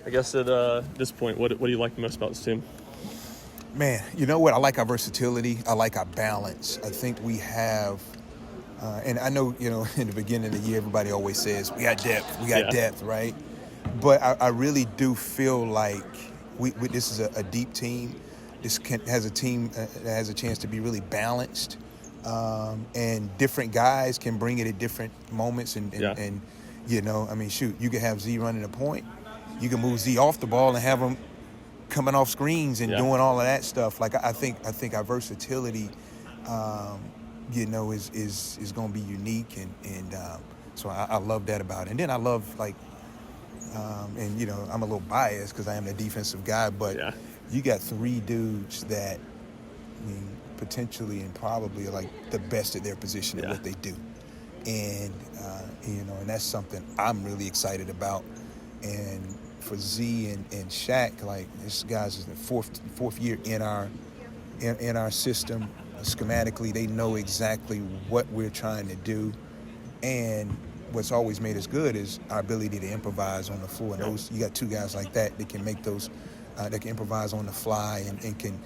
I guess at this point, what do you like the most about this team? Man, you know what? I like our versatility. I like our balance. I think we have, and I know, in the beginning of the year, everybody always says, we got depth, right? But I really do feel like this is a deep team. This has a team that has a chance to be really balanced. And different guys can bring it at different moments. And you can have Z running a point. You can move Z off the ball and have him coming off screens and doing all of that stuff. Like I think our versatility, is going to be unique, and so I love that about it. And then I love I'm a little biased because I am the defensive guy, but you got three dudes that potentially and probably are like the best at their position at what they do, and and that's something I'm really excited about. And for Z and Shaq, like this guy's the fourth year in our system. Schematically, they know exactly what we're trying to do, and what's always made us good is our ability to improvise on the floor. And those, you got two guys like that can make those, that can improvise on the fly and can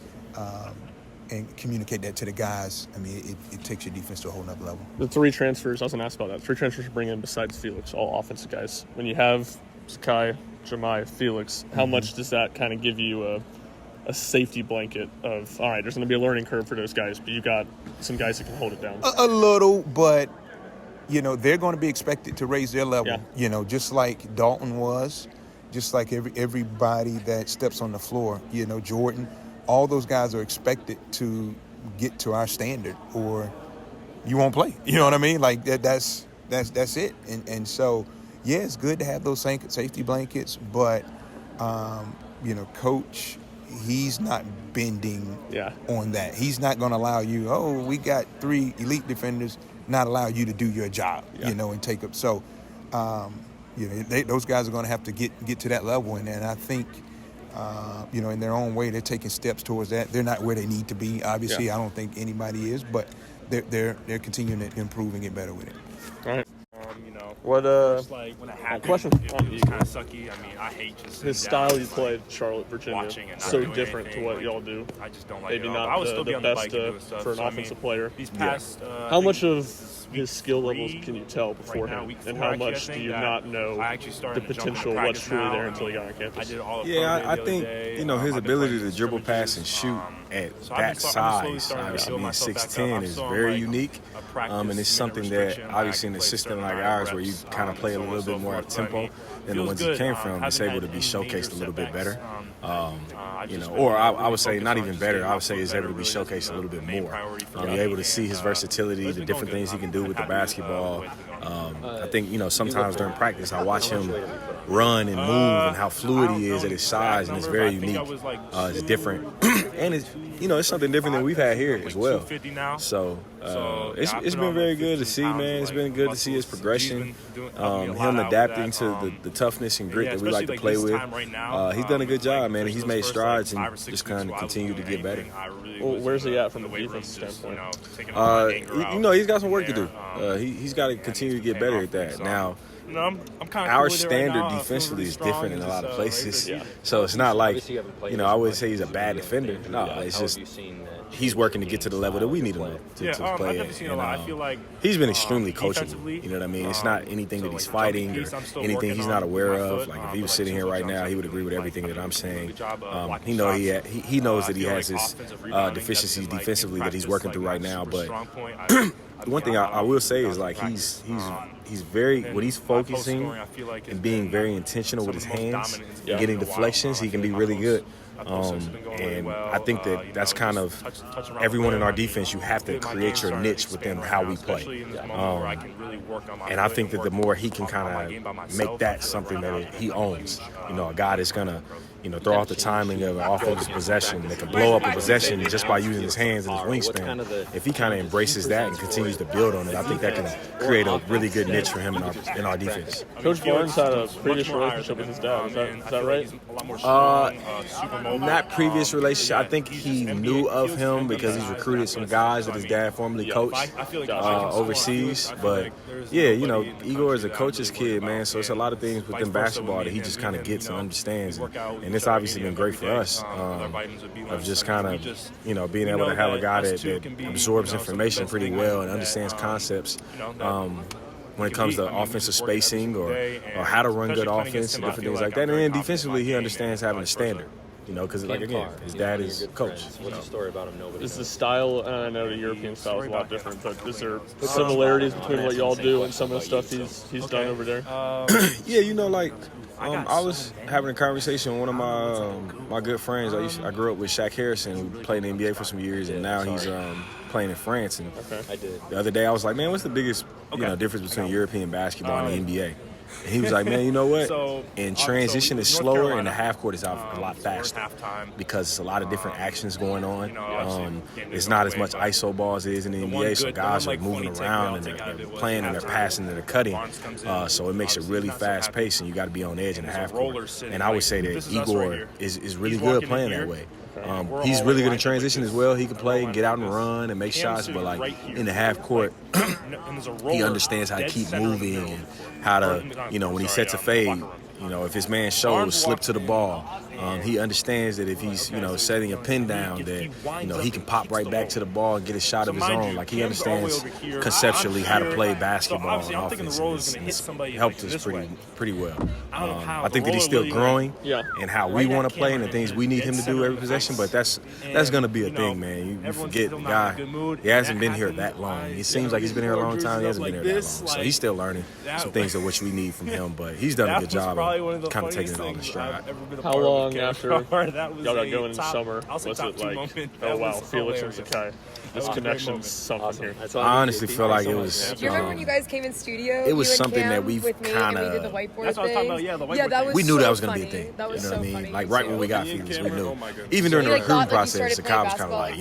and communicate that to the guys. I mean, it takes your defense to a whole nother level. The three transfers, I was going to ask about that. 3 transfers you bring in besides Felix, all offensive guys. When you have Sakai, Jemai, Felix, how much does that kind of give you a safety blanket of, all right, there's going to be a learning curve for those guys, but you got some guys that can hold it down? A little, but, they're going to be expected to raise their level, just like Dalton was, just like everybody that steps on the floor, Jordan. All those guys are expected to get to our standard or you won't play. You know what I mean? Like that's it. And so, it's good to have those safety blankets, but, Coach, he's not bending on that. He's not going to allow you, we got 3 elite defenders, not allow you to do your job, and take up. So, those guys are going to have to get to that level. And I think, in their own way, they're taking steps towards that. They're not where they need to be. Obviously, I don't think anybody is, but they're continuing to improve and get better with it. All right. What like when it happens, question? It was kind of sucky. I mean, I hate just his style you played Charlotte, Virginia, so different anything. to what y'all do. I just don't like maybe it. not I would still be the on the best bike and doing stuff. for an offensive player. These past, how much of his skill levels can you tell beforehand, and how much do you not know the potential, what's truly there until he got on campus? I think his ability to dribble, pass, and shoot at that size, obviously being 6'10", is very unique, and it's something that obviously in a system like ours where you kind of play a little bit more up tempo than the ones he came from, it's able to be showcased a little bit better. Or I would say not even better. I would say he's able to be showcased a little bit more. You're able to see his versatility, the different things he can do with the basketball. I think, sometimes during practice I watch him run and move and how fluid he is at his size, and it's very unique. It's different. And it's something different than we've had here as well. So it's been very good to see, man. It's been good to see his progression, him adapting to the toughness and grit that we like to play with. He's done a good job, man. He's made strides and just kind of continue to get better. Well, where's he at from a defense standpoint? He's got some work to do. He's got to continue to get better at that. Now, I'm kind of our standard defensively is different in a lot of places. So it's not like, I wouldn't say he's a bad defender. No, it's just he's working to get to the level that we need him to play at. And, he's been extremely coachable. You know what I mean? It's not anything that he's fighting or anything he's not aware of. Like if he was sitting here right now, he would agree with everything that I'm saying. He knows that he has his deficiencies defensively that he's working through right now. But one thing I will say is like he's very, when he's focusing and being very intentional with his hands and getting deflections, he can be really good. And I think that's kind of everyone in our defense. You have to create your niche within how we play. And I think that the more he can kind of make that something that he owns, a guy that's gonna, throw off the timing of an offensive possession, that can blow up a possession just by using his hands and his wingspan. If he kind of embraces that and continues to build on it, I think that can create a really good niche for him in our defense. Coach Barnes had a previous relationship with his dad. Is that right? not previous relationship. I think he knew of him because he's recruited some guys that his dad formerly coached overseas. But yeah, Igor is a coach's kid, man. So it's a lot of things within basketball that he just kind of gets and understands. And it's obviously been great for us of just kind of, being able to have a guy that absorbs information pretty well and understands concepts. When it comes to offensive spacing or how to run good offense and different things like that. And then defensively, he understands having a standard, because, his dad is coach. Is the style, I know the European style is a lot different, but is there similarities between what y'all do and some of the stuff he's done over there? I was having a conversation with one of my good friends. I grew up with Shaq Harrison, who played in the NBA for some years, and now he's playing in France. And the other day I was like, man, what's the biggest difference between European basketball and the NBA? And he was like, man, you know what? And transition is slower, and the half court is out a lot faster because it's a lot of different actions going on. It's not as much ISO ball as it is in the NBA, so guys are moving around and they're playing and they're passing and they're cutting. So it makes it really fast paced, and you got to be on edge in the half court. And I would say that Igor is really good playing that way. He's really good in transition as well. He can play and get out and run and make shots, but in the half court, he understands how to keep moving and how to, when he sets a fade, if his man shows slip to the ball, he understands that if he's, setting a pin down, that, he can pop right back to the ball and get a shot of his own. Like, he understands conceptually how to play basketball and offense, and it's helped us pretty well. I think that he's still growing in how we want to play and the things we need him to do every possession, but that's going to be a thing, man. You forget the guy, he hasn't been here that long. It seems like he's been here a long time. He hasn't been here that long. So he's still learning some things of which we need from him, but he's done a good job of kind of taking it all in stride. How long after y'all got going in the summer was it like, oh wow, Felix and Zakai, this connection's something here? I honestly feel like it was. Do you remember when you guys came in studio? It was something that we've kind of. That's what I was talking about. Yeah, the whiteboard. That was we knew so that was going to be a funny. thing. That was you know what I mean? funny. Like right when we got Felix, we knew. Even during the recruiting process, Zakai was kind of like,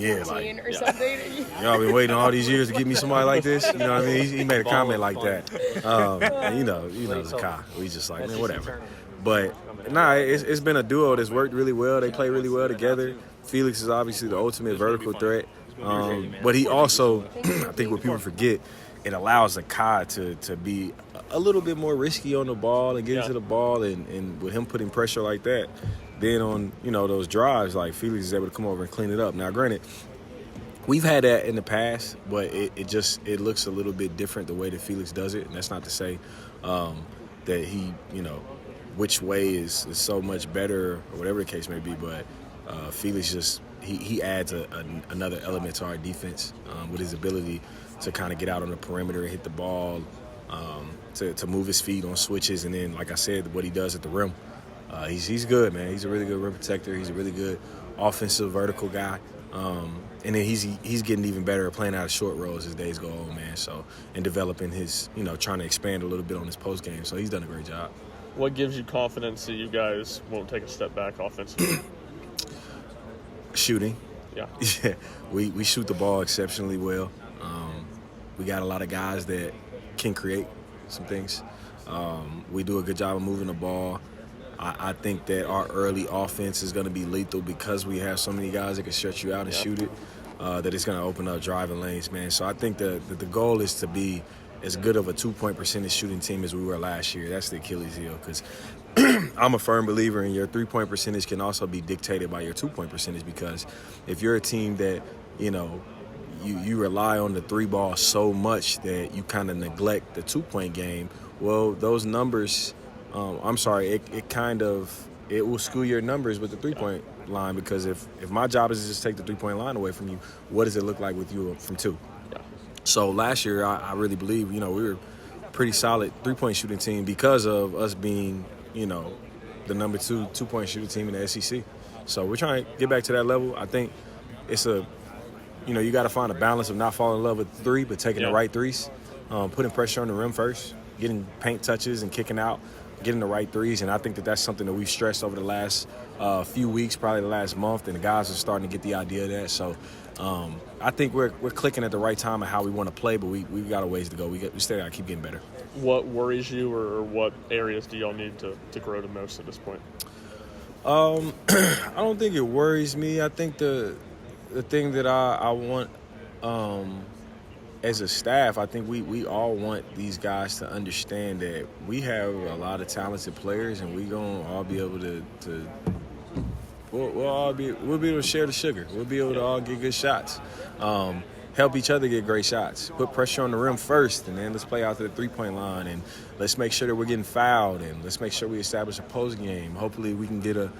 or something. Y'all been waiting all these years to give me somebody like this. You know what I mean? He made a comment like that. And you know Zakai. We just like, man, whatever. But it's been a duo that's worked really well. They play really well together. Felix is obviously the ultimate vertical threat. But he also, I think what people forget, it allows Zakai to be a little bit more risky on the ball and getting to the ball, and with him putting pressure like that, then on those drives, like Felix is able to come over and clean it up. Now, granted, we've had that in the past, but it looks a little bit different the way that Felix does it. And that's not to say that he which way is so much better or whatever the case may be, but Felix just he adds another element to our defense with his ability to kind of get out on the perimeter and hit the ball, to move his feet on switches, and then, like I said, what he does at the rim. He's good, man. He's a really good rim protector. He's a really good offensive vertical guy. And then he's getting even better at playing out of short rolls as days go on, man. So, and developing his, trying to expand a little bit on his post game. So he's done a great job. What gives you confidence that you guys won't take a step back offensively? Shooting. Yeah. Yeah. We shoot the ball exceptionally well. We got a lot of guys that can create some things. We do a good job of moving the ball. I think that our early offense is going to be lethal because we have so many guys that can stretch you out and shoot it, that it's going to open up driving lanes, man. So I think that the goal is to be as good of a 2-point percentage shooting team as we were last year. That's the Achilles heel, because I'm a firm believer in your 3-point percentage can also be dictated by your 2-point percentage, because if you're a team that, you rely on the 3-ball so much that you kind of neglect the 2-point game, well, those numbers – it will skew your numbers with the 3-point line, because if my job is to just take the 3-point line away from you, what does it look like with you from 2? Yeah. So last year, I really believe, we were a pretty solid 3-point shooting team because of us being, the number 2 2-point shooting team in the SEC. So we're trying to get back to that level. I think it's you got to find a balance of not falling in love with 3, but taking the right threes, putting pressure on the rim first, getting paint touches and kicking out, getting the right threes. And I think that that's something that we've stressed over the last few weeks, probably the last month, and the guys are starting to get the idea of that. So I think we're clicking at the right time of how we want to play, but we've got a ways to go. We still got to keep getting better. What worries you, or what areas do y'all need to grow the most at this point? I don't think it worries me. I think the thing that I want as a staff, I think we all want these guys to understand that we have a lot of talented players, and we're gonna all be able to we'll be able to share the sugar. We'll be able to all get good shots. Help each other get great shots. Put pressure on the rim first, and then let's play out to the three-point line, and let's make sure that we're getting fouled, and let's make sure we establish a post game. Hopefully we can get a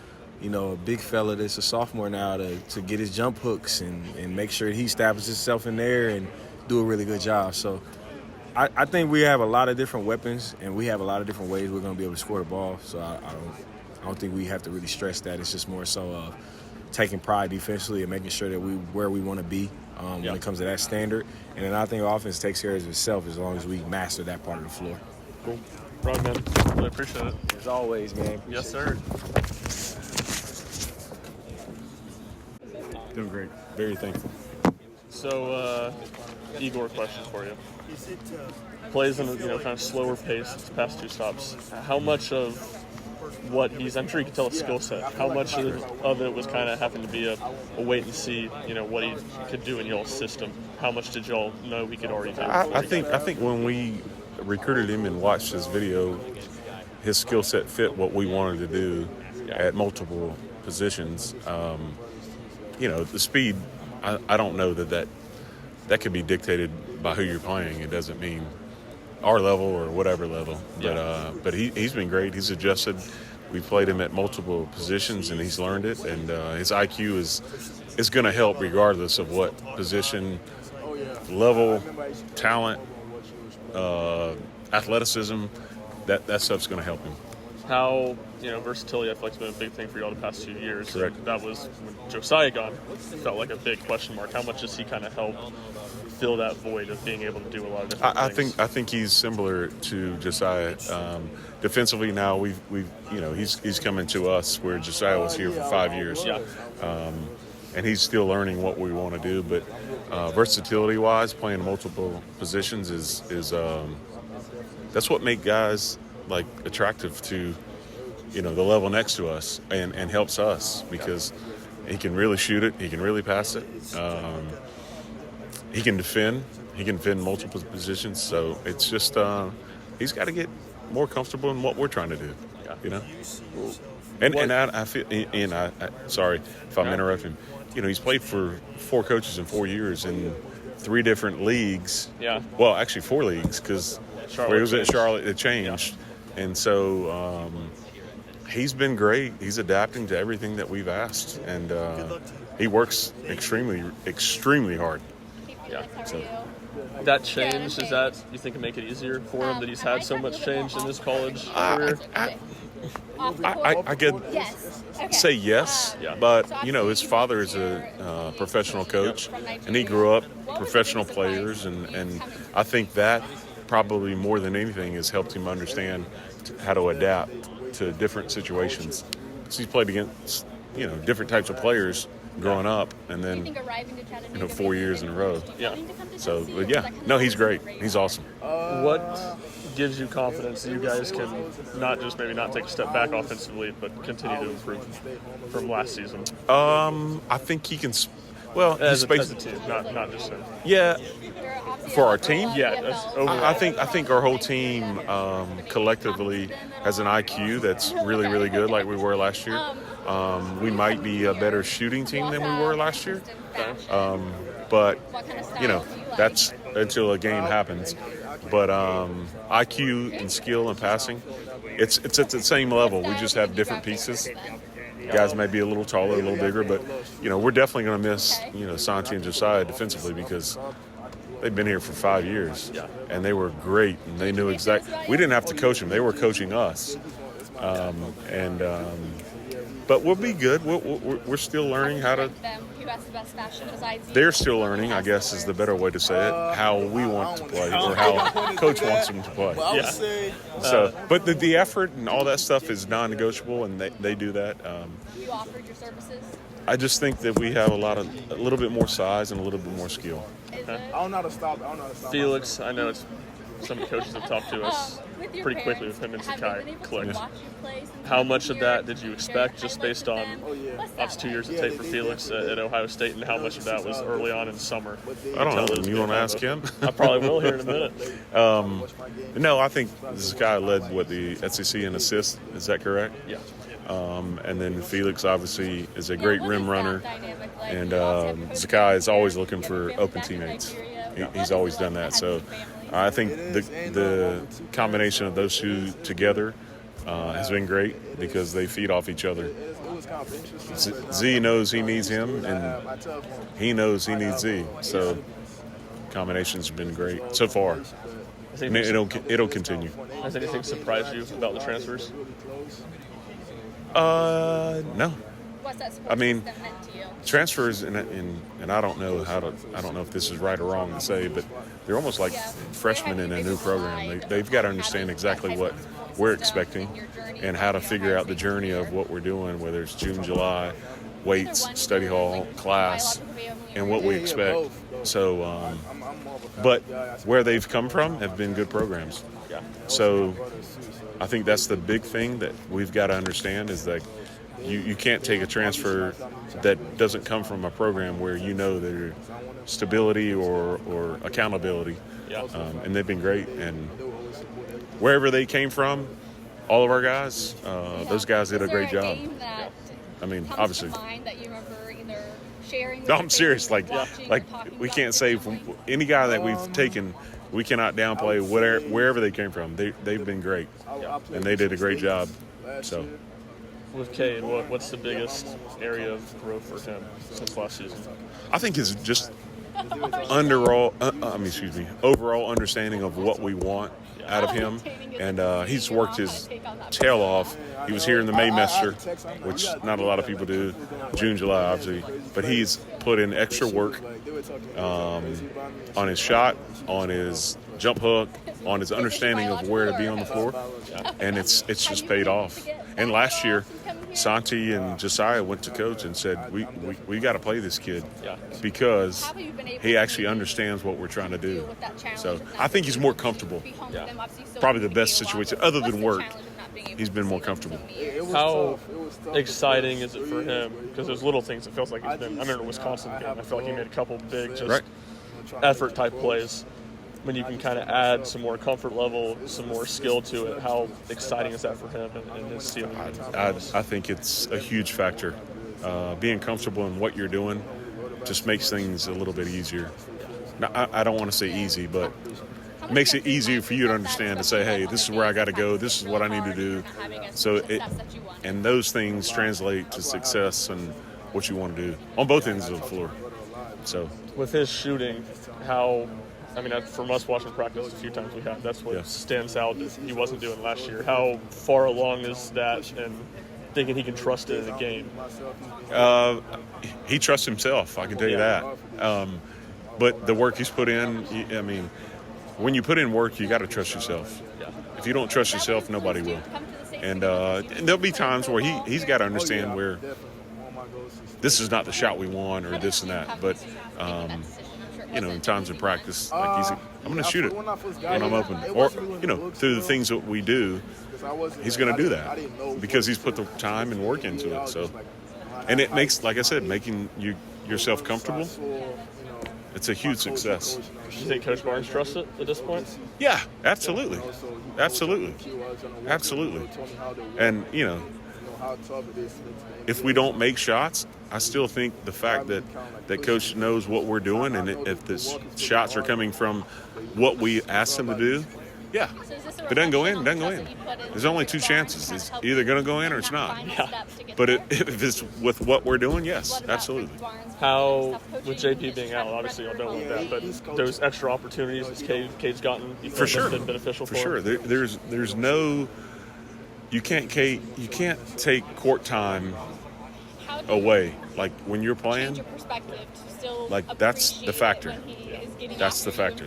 big fella that's a sophomore now to get his jump hooks and make sure he establishes himself in there and do a really good job. So I think we have a lot of different weapons, and we have a lot of different ways we're going to be able to score the ball. So I don't think we have to really stress that. It's just more so of taking pride defensively and making sure that we where we want to be when it comes to that standard. And then I think offense takes care of itself as long as we master that part of the floor. Cool. Bryan, man, really appreciate it. As always, man. Yes, sir. Doing great. Very thankful. So, Igor, question for you. Plays in a kind of slower pace these past two stops. How much of what I'm sure you can tell a skill set. How much of it was kind of having to be a wait and see, what he could do in y'all's system? How much did y'all know he could already do? I think when we recruited him and watched his video, his skill set fit what we wanted to do at multiple positions. The speed, I don't know that could be dictated by who you're playing. It doesn't mean our level or whatever level. But he's been great. He's adjusted. We played him at multiple positions, and he's learned it. And his IQ is going to help regardless of what position, level, talent, athleticism. That stuff's going to help him. How, versatility, I feel like, has been a big thing for y'all the past 2 years. Correct. That was when Josiah gone. It felt like a big question mark. How much does he kind of help fill that void of being able to do a lot of different things? I think he's similar to Josiah. Defensively now, he's coming to us where Josiah was here for 5 years. Yeah. And he's still learning what we want to do. But versatility-wise, playing multiple positions is that's what makes guys like attractive to the level next to us and helps us because he can really shoot it, he can really pass it, he can defend multiple positions. So it's just he's got to get more comfortable in what we're trying to do. And I feel, and I sorry if I'm interrupting. He's played for 4 coaches in 4 years in 3 different leagues. Yeah. Well, actually 4 leagues because where he was at Charlotte, it changed. Yeah. And so he's been great. He's adapting to everything that we've asked, and he works extremely, extremely hard. Yeah. So that change, does that, you think, it make it easier for him that he's had so much change in his college career? I could say yes, but his father is a professional coach, and he grew up professional players, and I think that probably more than anything has helped him understand how to adapt to different situations. So he's played against different types of players growing up, and then 4 years in a row. Yeah. So, but he's great. He's awesome. What gives you confidence that you guys can maybe not take a step back offensively, but continue to improve from last season? I think he can. Well, as a team, not just him. Yeah. For our team? Yeah. I think our whole team collectively has an IQ that's really, really good, like we were last year. We might be a better shooting team than we were last year. But that's until a game happens. But IQ and skill and passing, it's at the same level. We just have different pieces. Guys may be a little taller, a little bigger, but we're definitely going to miss Santi and Josiah defensively because they've been here for 5 years, and they were great, and they knew exactly. We didn't have to coach them; they were coaching us. But we'll be good. We're still learning how to. They're still learning, I guess, is the better way to say it. How we want to play, or how Coach wants them to play. So, but the effort and all that stuff is non-negotiable, and they do that. You offered your services? I just think that we have a little bit more size and a little bit more skill. Felix, I know it's some of the coaches have talked to us pretty quickly with him and Sakai clicked. Yeah. How much of that did you expect just based on that's 2 years of tape for Felix at Ohio State, and how much of that was early on in summer? I don't know. You want to ask him? I probably will here in a minute. No, I think Sakai led the SEC in assists. Is that correct? Yeah. And then Felix obviously is a great rim runner, and Sakai is always looking for open teammates. He's always done that. So I think the combination of those two together has been great because they feed off each other. Z knows he needs him, and he knows he needs Z. So combination's been great so far. And it'll continue. Has anything surprised you about the transfers? No. What's that I mean, meant to you? transfers, and I don't know if this is right or wrong to say, but they're almost like freshmen in a new program. They've got to understand exactly what we're expecting and how to figure out the journey of what we're doing, whether it's June, July, weights, study hall, class, and what we expect. So, but where they've come from have been good programs. So I think that's the big thing that we've got to understand is that you can't take a transfer that doesn't come from a program where you know there's stability or accountability. And they've been great. And wherever they came from, all of our guys, those guys did a great job. I mean, obviously. No, I'm serious. Like we can't say from any guy that we've taken, we cannot downplay wherever they came from. They've been great, and they did a great job. So, with Cade, what's the biggest area of growth for him since last season? I think it's just overall understanding of what we want out of him, and he's worked his tail off. He was here in the Maymester, which not a lot of people do, June, July, obviously, but he's put in extra work on his shot, on his jump hook, on his understanding of where to be on the floor, and it's just paid off. And last year, Santi and Josiah went to coach and said, we got to play this kid because he actually understands what we're trying to do. So I think he's more comfortable. Probably the best situation, other than work, he's been more comfortable. How exciting is it for him? Because there's little things. It feels like he's been, I remember the Wisconsin game, I feel like he made a couple big effort-type plays. When you can kind of add some more comfort level, some more skill to it, how exciting is that for him and his ceiling? I think it's a huge factor. Being comfortable in what you're doing just makes things a little bit easier. Now, I don't want to say easy, but it makes it easier for you to understand to say, hey, this is where I got to go. This is what I need to do. So and those things translate to success and what you want to do on both ends of the floor. So with his shooting, from us watching practice a few times we had, that's what stands out that he wasn't doing last year. How far along is that and thinking he can trust it in a game? He trusts himself, I can tell you that. But the work he's put in, when you put in work, you got to trust yourself. If you don't trust yourself, nobody will. And there'll be times where he's got to understand where this is not the shot we want or this and that. But in times of practice, like I'm going to shoot it when I'm open. Or, through the things that we do, he's going to do that because he's put the time and work into it. So, and it makes, like I said, making yourself comfortable, it's a huge success. Do you think Coach Barnes trusts it at this point? Yeah, absolutely. And, if we don't make shots, I still think the fact that Coach knows what we're doing, and if the shots are coming from what we asked him to do, if it doesn't go in, it doesn't go in. There's only two chances. It's either going to go in or it's not. But if it's with what we're doing, yes, absolutely. How, with JP being out, obviously I don't want that, but those extra opportunities that Cade's gotten, for sure, been beneficial for sure. him? There's no, you can't take court time away. Like when you're playing, like that's the factor. That's the factor.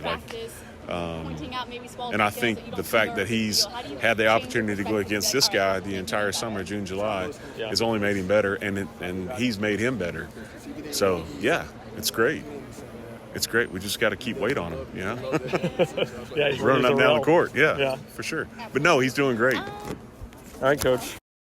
And I think the fact that he's had the opportunity to go against this guy the entire summer, June, July, has only made him better, and he's made him better. So, it's great. it's great. We just got to keep weight on him, you know? Yeah, he's running up and down the court. Yeah, for sure. But no, he's doing great. All right, Coach.